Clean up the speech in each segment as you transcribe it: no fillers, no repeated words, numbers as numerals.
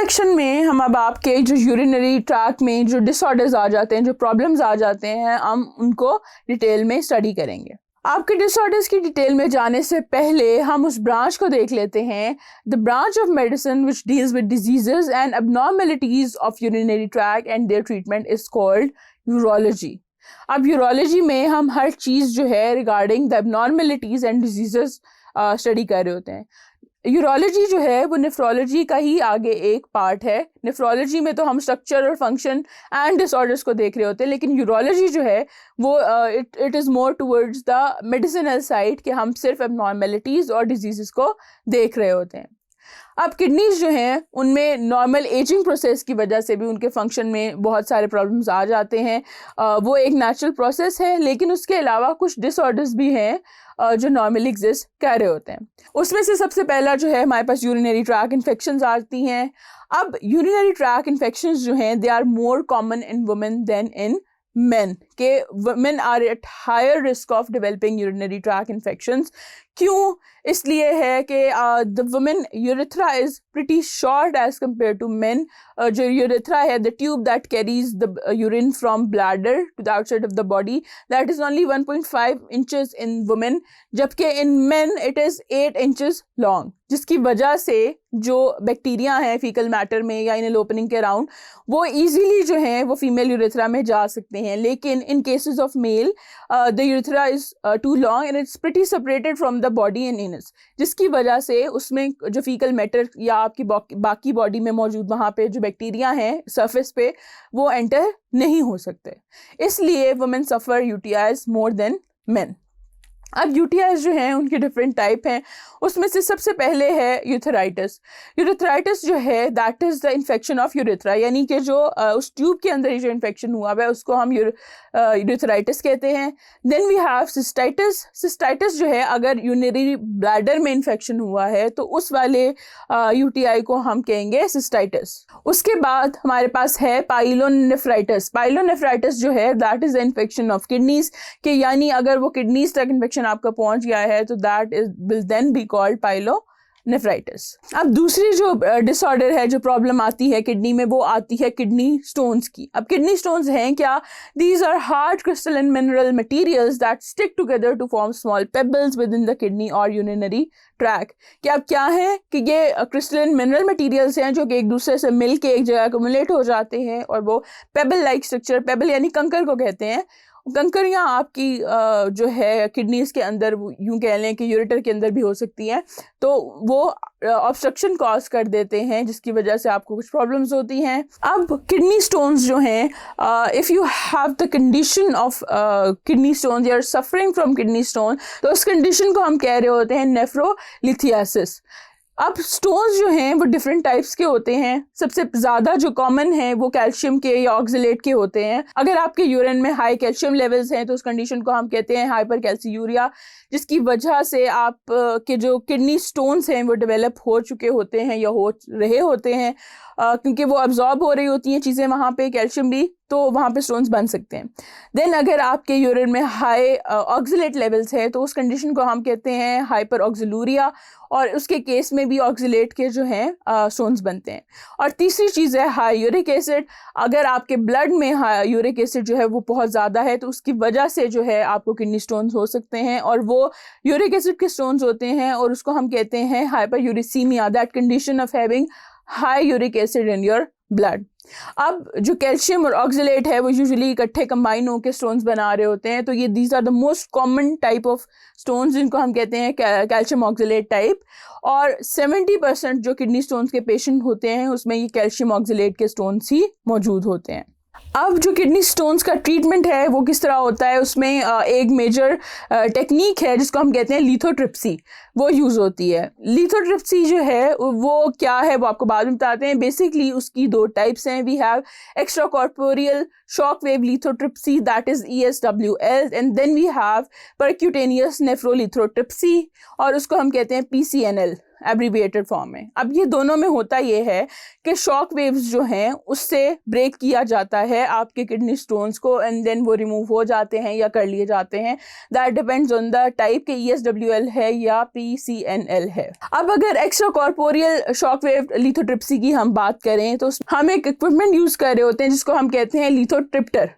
Section में हम अब आपके जो यूरिनरी ट्रैक में जो डिसऑर्डर्स आ जाते हैं, जो प्रॉब्लम्स आ जाते हैं, हम उनको डिटेल में स्टडी करेंगे। आपके डिसऑर्डर्स की डिटेल में जाने से पहले हम उस ब्रांच को देख लेते हैं, the branch of medicine which deals with diseases and abnormalities of urinary tract and their treatment is called urology. अब यूरोलॉजी में हम हर चीज़ जो है regarding the abnormalities and diseases study कर रहे होते हैं। यूरोलॉजी जो है वो नेफ्रोलॉजी का ही आगे एक पार्ट है। नेफ्रोलॉजी में तो हम स्ट्रक्चर और फंक्शन एंड डिसऑर्डर्स को देख रहे होते हैं, लेकिन यूरोलॉजी जो है वो it is more towards the medicinal side कि हम सिर्फ एबनॉर्मेलिटीज़ और डिजीज़ को देख रहे होते हैं। अब किडनीज जो हैं उनमें नॉर्मल एजिंग प्रोसेस की वजह से भी उनके फंक्शन में बहुत सारे प्रॉब्लम्स आ जाते हैं। वो एक नेचुरल प्रोसेस है, लेकिन उसके अलावा कुछ डिसऑर्डर्स भी हैं जो नॉर्मली एग्जिस्ट कर रहे होते हैं। उसमें से सबसे पहला जो है हमारे पास यूरिनरी ट्रैक इन्फेक्शंस आती हैं। अब यूरिनरी ट्रैक इन्फेक्शंस जो हैं they are more common in women than in men के women are at higher risk of developing urinary tract infections। क्यों? इसलिए है कि the women urethra is pretty short as compared to men। जो urethra है, the tube that carries the urine from bladder to the outside of the body, that is only 1.5 inches in women, जबकि in men it is 8 inches long, जिसकी वजह से जो bacteria हैं faecal matter में या इनल ओपनिंग के अराउंड वो इजीली जो हैं वो फीमेल यूरेथ्रा में जा सकते हैं। लेकिन in cases of male the urethra is too long and it's pretty separated from the body and इनस, जिसकी वजह से उसमें जो फीकल मैटर या आपकी बाकी बॉडी में मौजूद वहाँ पे जो बैक्टीरिया हैं सरफेस पे वो एंटर नहीं हो सकते। इसलिए वुमेन सफ़र यूटीआईज मोर देन मेन। अब यूटीआईज जो हैं उनके डिफरेंट टाइप हैं। उसमें से सबसे पहले है यूथराइटिस। यूथराइटिस जो है that is the infection of urethra, यानी कि जो उस ट्यूब के अंदर ही जो इन्फेक्शन हुआ है उसको हम यूथराइटिस कहते हैं। Then we have cystitis. Cystitis जो है अगर यूरिनरी ब्लैडर में इन्फेक्शन हुआ है तो उस वाले यूटीआई को हम कहेंगे सिस्टाइटिस। उसके बाद हमारे पास है पाइलोनेफ्राइटिस। पाइलोनेफ्राइटिस जो है that is the infection of kidneys के, यानी अगर वो किडनीज तक इन्फेक्शन आपका पहुंच गया है तो that is will then be called pyelonephritis. अब दूसरी जो डिसऑर्डर है, जो प्रॉब्लम आती है किडनी में, वो आती है किडनी स्टोन्स की। अब किडनी स्टोन्स हैं क्या? These are hard crystalline mineral materials that stick together to form small pebbles within the kidney और यूरिनरी ट्रैक। कि अब क्या है कि ये क्रिस्टलाइन मिनरल मटेरियल्स हैं जो कि एक दूसरे से मिल के एक जगह एक्युमुलेट हो जाते हैं और वो पेबल लाइक स्ट्रक्चर, पेबल यानी कंकर को कहते हैं, कंकरियाँ आपकी जो है किडनीज के अंदर यूँ कह लें कि यूरेटर के अंदर भी हो सकती हैं, तो वो ऑब्स्ट्रक्शन कॉज कर देते हैं जिसकी वजह से आपको कुछ प्रॉब्लम्स होती हैं। अब किडनी स्टोन्स जो हैं, if you have the condition of kidney stones, you are suffering from kidney stone, तो उस कंडीशन को हम कह रहे होते हैं नेफ्रोलिथियासिस। अब स्टोन्स जो हैं वो डिफरेंट टाइप्स के होते हैं। सबसे ज़्यादा जो कॉमन है वो कैल्शियम के या ऑक्सलेट के होते हैं। अगर आपके यूरिन में हाई कैल्शियम लेवल्स हैं तो उस कंडीशन को हम कहते हैं हाइपरकैल्सियूरिया, जिसकी वजह से आप के जो किडनी स्टोन्स हैं वो डेवलप हो चुके होते हैं या हो रहे होते हैं, क्योंकि वो अब्जॉर्ब हो रही होती हैं चीज़ें वहाँ पे, कैल्शियम भी, तो वहाँ पे स्टोन्स बन सकते हैं। देन अगर आपके यूरिन में हाई ऑक्सलेट लेवल्स है तो उस कंडीशन को हम कहते हैं हाइपर ऑक्सलूरिया, और उसके केस में भी ऑक्सलेट के जो हैं स्टोन्स बनते हैं। और तीसरी चीज़ है हाई यूरिक एसिड। अगर आपके ब्लड में हाई यूरिक एसिड जो है वो बहुत ज़्यादा है तो उसकी वजह से जो है आपको किडनी स्टोन्स हो सकते हैं, और वो यूरिक एसिड के स्टोन्स होते हैं और उसको हम कहते हैं hyper uricaemia, that condition of having high uric acid in your blood. अब जो कैल्शियम और ऑक्सलेट है वो यूजुअली इकट्ठे कंबाइन होकर स्टोन्स बना रहे होते हैं, तो ये these are the most common type of stones जिनको हम कहते हैं कैल्शियम ऑक्सलेट टाइप। और 70% जो किडनी स्टोन्स के पेशेंट होते हैं उसमें ये कैल्शियम ऑक्सलेट के स्टोन्स ही मौजूद होते हैं। अब जो किडनी स्टोन्स का ट्रीटमेंट है वो किस तरह होता है, उसमें एक मेजर टेक्निक है जिसको हम कहते हैं लिथोट्रिप्सी, वो यूज़ होती है। लिथोट्रिप्सी जो है वो क्या है वो आपको बाद में बताते हैं। बेसिकली उसकी दो टाइप्स हैं। We have extracorporeal shock wave lithotripsy, that is ESWL, and then we have percutaneous nephrolithotripsy, और उसको हम कहते हैं PCNL, एब्रीविएटेड फॉर्म में। अब ये दोनों में होता ये है कि शॉक वेव्स जो हैं उससे ब्रेक किया जाता है आपके किडनी स्टोन्स को एंड देन वो रिमूव हो जाते हैं या कर लिए जाते हैं। That depends on the type के ESWL है या PCNL है। अब अगर extra corporeal shock wave lithotripsy की हम बात करें तो हम एक इक्विपमेंट यूज कर रहे होते हैं जिसको हम कहते हैं लिथोट्रिप्टर।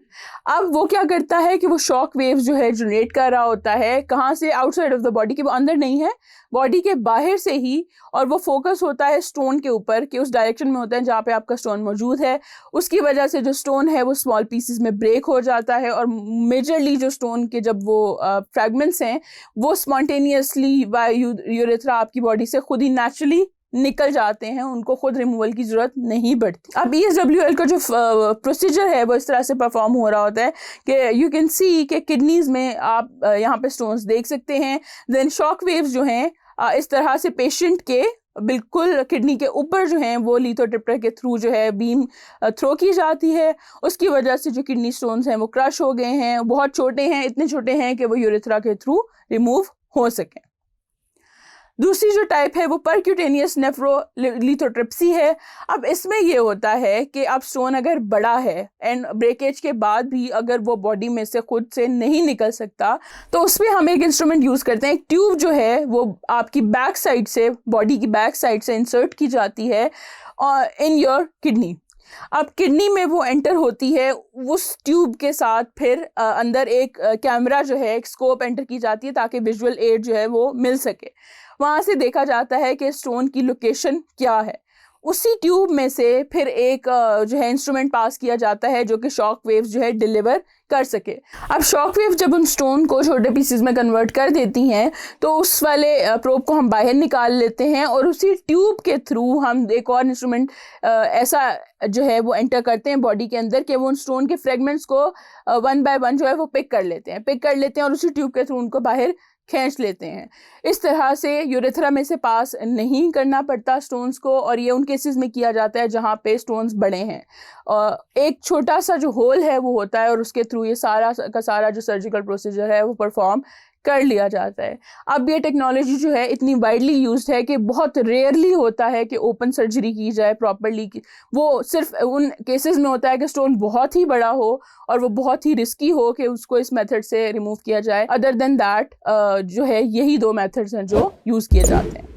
अब वो क्या करता है कि वो शॉक वेव्स जो है जनरेट कर रहा होता है, कहाँ से, आउटसाइड ऑफ द बॉडी, के वो अंदर नहीं है, बॉडी के बाहर से ही, और वो फोकस होता है स्टोन के ऊपर कि उस डायरेक्शन में होता है जहाँ पे आपका स्टोन मौजूद है। उसकी वजह से जो स्टोन है वो स्मॉल पीसेस में ब्रेक हो जाता है और मेजरली जो स्टोन के जब वो फ्रैगमेंट्स हैं वो स्पॉन्टेनियसली बाय यूरेथ्रा आपकी बॉडी से खुद ही नेचुरली निकल जाते हैं, उनको खुद रिमूवल की जरूरत नहीं पड़ती। अब ESWL का जो प्रोसीजर है वो इस तरह से परफॉर्म हो रहा होता है कि यू कैन सी कि किडनीज में आप यहाँ पे स्टोन्स देख सकते हैं। देन शॉक वेव्स जो हैं इस तरह से पेशेंट के बिल्कुल किडनी के ऊपर जो हैं वो लिथोट्रिप्टर के थ्रू जो है बीम थ्रो की जाती है। उसकी वजह से जो किडनी स्टोन्स हैं वो क्रश हो गए हैं, बहुत छोटे हैं, इतने छोटे हैं कि वो यूरेथ्रा के थ्रू रिमूव हो सकें। दूसरी जो टाइप है वो परक्यूटेनियस नेफ्रोलिथोट्रिप्सी है। अब इसमें ये होता है कि अब स्टोन अगर बड़ा है एंड ब्रेकेज के बाद भी अगर वो बॉडी में से खुद से नहीं निकल सकता तो उसमें हम एक इंस्ट्रूमेंट यूज़ करते हैं। एक ट्यूब जो है वो आपकी बैक साइड से, बॉडी की बैक साइड से इंसर्ट की जाती है इन योर किडनी। अब किडनी में वो एंटर होती है, उस ट्यूब के साथ फिर अंदर एक कैमरा जो है, एक स्कोप एंटर की जाती है ताकि विजुअल एड जो है वो मिल सके। वहाँ से देखा जाता है कि स्टोन की लोकेशन क्या है। उसी ट्यूब में से फिर एक जो है इंस्ट्रूमेंट पास किया जाता है जो कि शॉक वेव्स जो है डिलीवर कर सके। अब शॉक वेव जब उन स्टोन को छोटे पीसेस में कन्वर्ट कर देती हैं तो उस वाले प्रोब को हम बाहर निकाल लेते हैं और उसी ट्यूब के थ्रू हम एक और इंस्ट्रूमेंट ऐसा जो है वो एंटर करते हैं बॉडी के अंदर कि वो उन स्टोन के फ्रेगमेंट्स को 1 बाय 1 जो है वो पिक कर लेते हैं और उसी ट्यूब के थ्रू उनको बाहर खींच लेते हैं। इस तरह से यूरेथ्रा में से पास नहीं करना पड़ता स्टोन्स को, और ये उन केसेस में किया जाता है जहाँ पे स्टोन्स बड़े हैं। एक छोटा सा जो होल है वो होता है और उसके थ्रू ये सारा का सारा जो सर्जिकल प्रोसीजर है वो परफॉर्म कर लिया जाता है। अब ये टेक्नोलॉजी जो है इतनी वाइडली यूज्ड है कि बहुत रेयरली होता है कि ओपन सर्जरी की जाए प्रॉपरली। वो सिर्फ उन केसेस में होता है कि स्टोन बहुत ही बड़ा हो और वो बहुत ही रिस्की हो कि उसको इस मेथड से रिमूव किया जाए। अदर देन दैट जो है यही 2 मेथड्स हैं जो यूज़ किए जाते हैं।